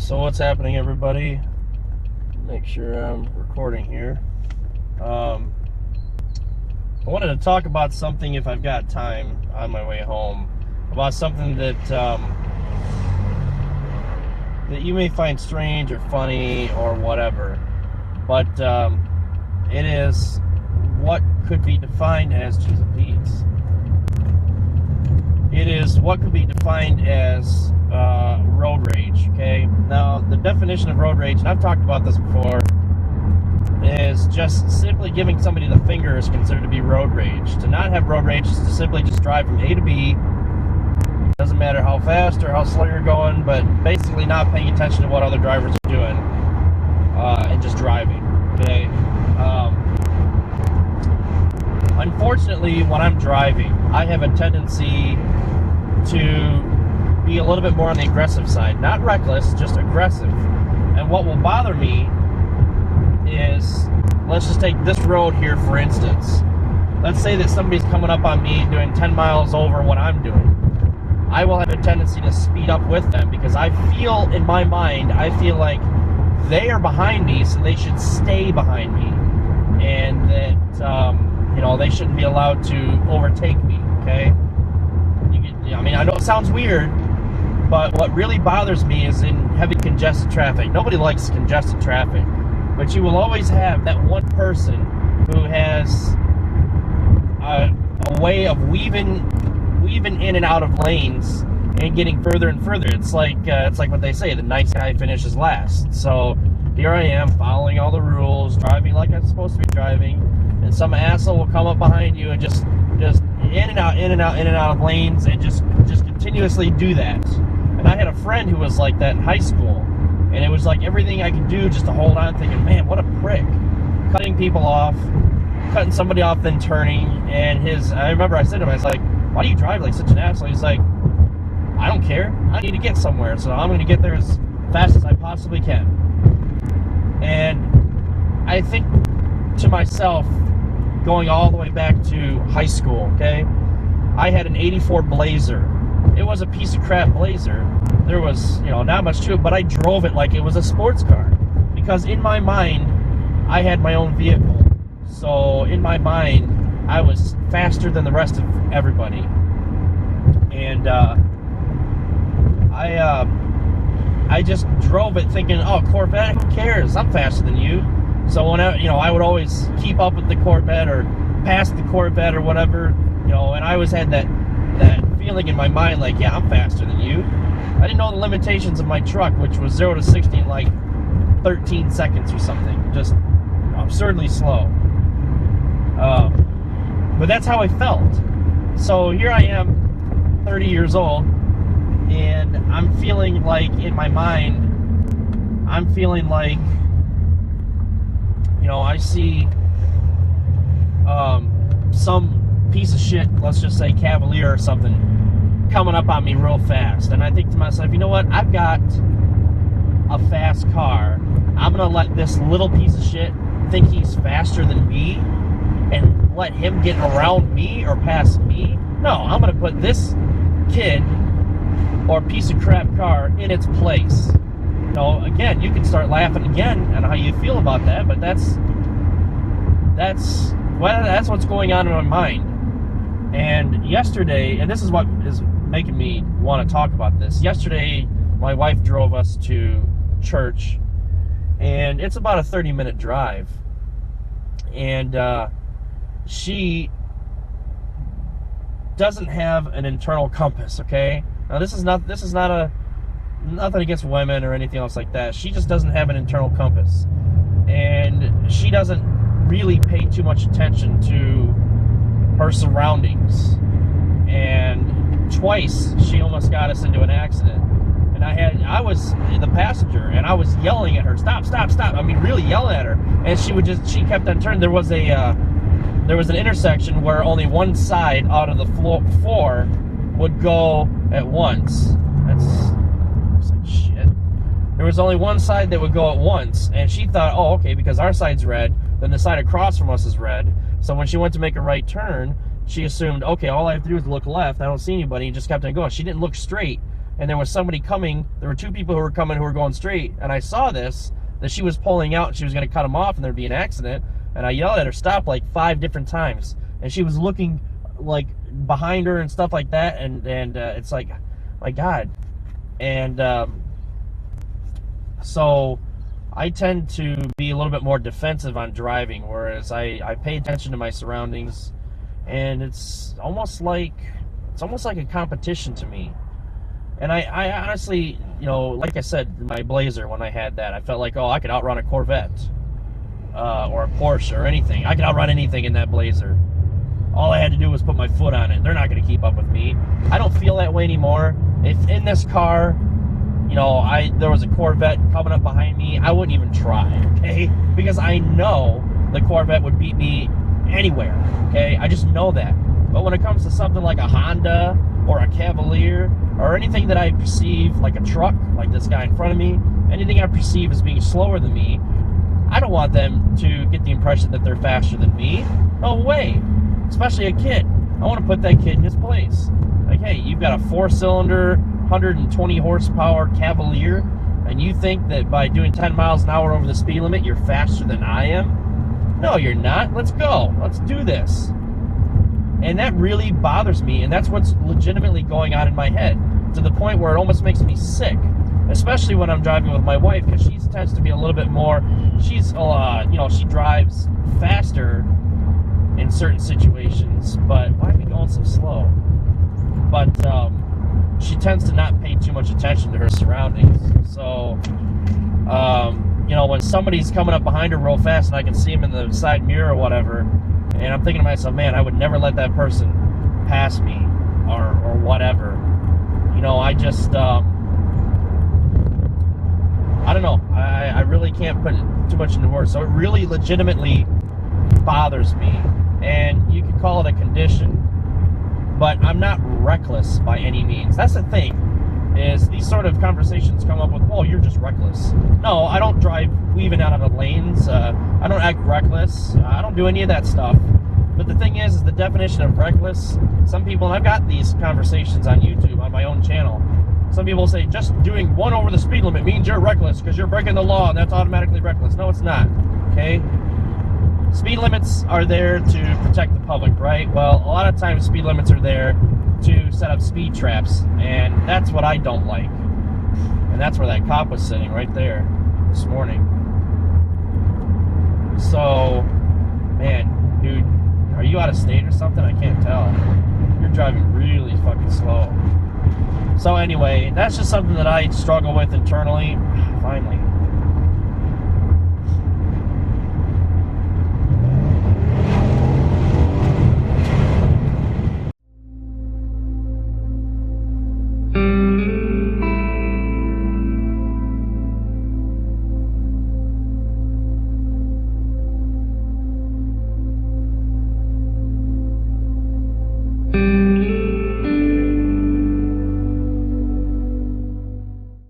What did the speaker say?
So what's happening, everybody? Make sure I'm recording here. I wanted to talk about something, if I've got time, on my way home, about something that that you may find strange or funny or whatever, but it is what could be defined as Cheese and Pete's. It is what could be defined as road rage, okay? Now, the definition of road rage, and I've talked about this before, is just simply giving somebody the finger is considered to be road rage. To not have road rage is to simply just drive from A to B. Doesn't matter how fast or how slow you're going, but basically not paying attention to what other drivers are doing and just driving, okay? Unfortunately, when I'm driving, I have a tendency to be a little bit more on the aggressive side. Not reckless, just aggressive. And what will bother me is, let's just take this road here for instance. Let's say that somebody's coming up on me doing 10 miles over what I'm doing. I will have a tendency to speed up with them because I feel in my mind, I feel like they are behind me, so they should stay behind me. And that, they shouldn't be allowed to overtake me, okay? I mean, I know it sounds weird, but what really bothers me is in heavy congested traffic. Nobody likes congested traffic, but you will always have that one person who has a way of weaving in and out of lanes and getting further and further. It's like what they say, the nice guy finishes last. So here I am following all the rules, driving like I'm supposed to be driving, and some asshole will come up behind you and just in and out of lanes and just continuously do that. And I had a friend who was like that in high school, and it was like everything I could do just to hold on, thinking, man, what a prick. Cutting people off, cutting somebody off, then turning. And I remember I said to him, I was like, why do you drive like such an asshole? He's like, I don't care. I need to get somewhere, so I'm going to get there as fast as I possibly can. And I think to myself, going all the way back to high school, okay, I had an 84 Blazer. It was a piece of crap Blazer. There was, not much to it, but I drove it like it was a sports car. Because in my mind, I had my own vehicle. So in my mind, I was faster than the rest of everybody. And I just drove it thinking, oh, Corvette, who cares? I'm faster than you. So when I would always keep up with the Corvette or pass the Corvette or whatever, and I always had that feeling in my mind like, yeah, I'm faster than you. I didn't know the limitations of my truck, which was 0 to 60 in like 13 seconds or something. Just absurdly slow. But that's how I felt. So here I am, 30 years old, and I'm feeling like, in my mind, I'm feeling like, I see some piece of shit, let's just say Cavalier or something, coming up on me real fast. And I think to myself, you know what? I've got a fast car. I'm going to let this little piece of shit think he's faster than me and let him get around me or past me. No, I'm going to put this kid or piece of crap car in its place. Again, you can start laughing again at how you feel about that, but that's what's going on in my mind. And yesterday, and this is what is making me want to talk about this. Yesterday, my wife drove us to church, and it's about a 30-minute drive. And she doesn't have an internal compass, okay? Now, this is not nothing against women or anything else like that. She just doesn't have an internal compass. And she doesn't really pay too much attention to her surroundings. And twice she almost got us into an accident. And I was the passenger, and I was yelling at her, stop. I mean, really yelling at her. And she kept on turning. There was an intersection where only one side out of the four would go at once. Shit. There was only one side that would go at once, and she thought, oh, okay, because our side's red, then the side across from us is red. So when she went to make a right turn, she assumed, okay, all I have to do is look left. I don't see anybody. And just kept on going. She didn't look straight. and there was somebody coming. There were two people who were coming who were going straight, and I saw this, that she was pulling out and she was going to cut them off and there'd be an accident, and I yelled at her, stop, like 5 different times, and she was looking like behind her and stuff like that, and it's like, my God. And so I tend to be a little bit more defensive on driving, whereas I pay attention to my surroundings, and it's almost like a competition to me. And I honestly, you know, like I said, my Blazer, when I had that, I felt like, oh, I could outrun a Corvette or a Porsche or anything. I could outrun anything in that Blazer. All I had to do was put my foot on it. They're not going to keep up with me. I don't feel that way anymore. If in this car, you know, there was a Corvette coming up behind me, I wouldn't even try, okay? Because I know the Corvette would beat me anywhere, okay? I just know that. But when it comes to something like a Honda or a Cavalier or anything that I perceive like a truck, like this guy in front of me, anything I perceive as being slower than me, I don't want them to get the impression that they're faster than me. No way. Especially a kid. I want to put that kid in his place. Like, hey, you've got a 4-cylinder, 120 horsepower Cavalier, and you think that by doing 10 miles an hour over the speed limit, you're faster than I am? No, you're not. Let's go. Let's do this. And that really bothers me, and that's what's legitimately going on in my head, to the point where it almost makes me sick, especially when I'm driving with my wife, because she tends to be a little bit more, she's, you know, she drives faster in certain situations, but why are we going so slow? But she tends to not pay too much attention to her surroundings. So, you know, when somebody's coming up behind her real fast and I can see him in the side mirror or whatever, and I'm thinking to myself, man, I would never let that person pass me or whatever. You know, I just, I don't know. I really can't put too much into words. So it really legitimately bothers me. And you could call it a condition, but I'm not reckless by any means. That's the thing, is these sort of conversations come up with, oh, you're just reckless. No, I don't drive weaving out of the lanes. I don't act reckless. I don't do any of that stuff. But the thing is the definition of reckless, some people, and I've got these conversations on YouTube, on my own channel, some people say just doing 1 over the speed limit means you're reckless because you're breaking the law and that's automatically reckless. No, it's not, okay? Speed limits are there to protect the public, right? Well, a lot of times speed limits are there to set up speed traps, and that's what I don't like. And that's where that cop was sitting, right there, this morning. So, man, dude, are you out of state or something? I can't tell. You're driving really fucking slow. So anyway, that's just something that I struggle with internally. Finally.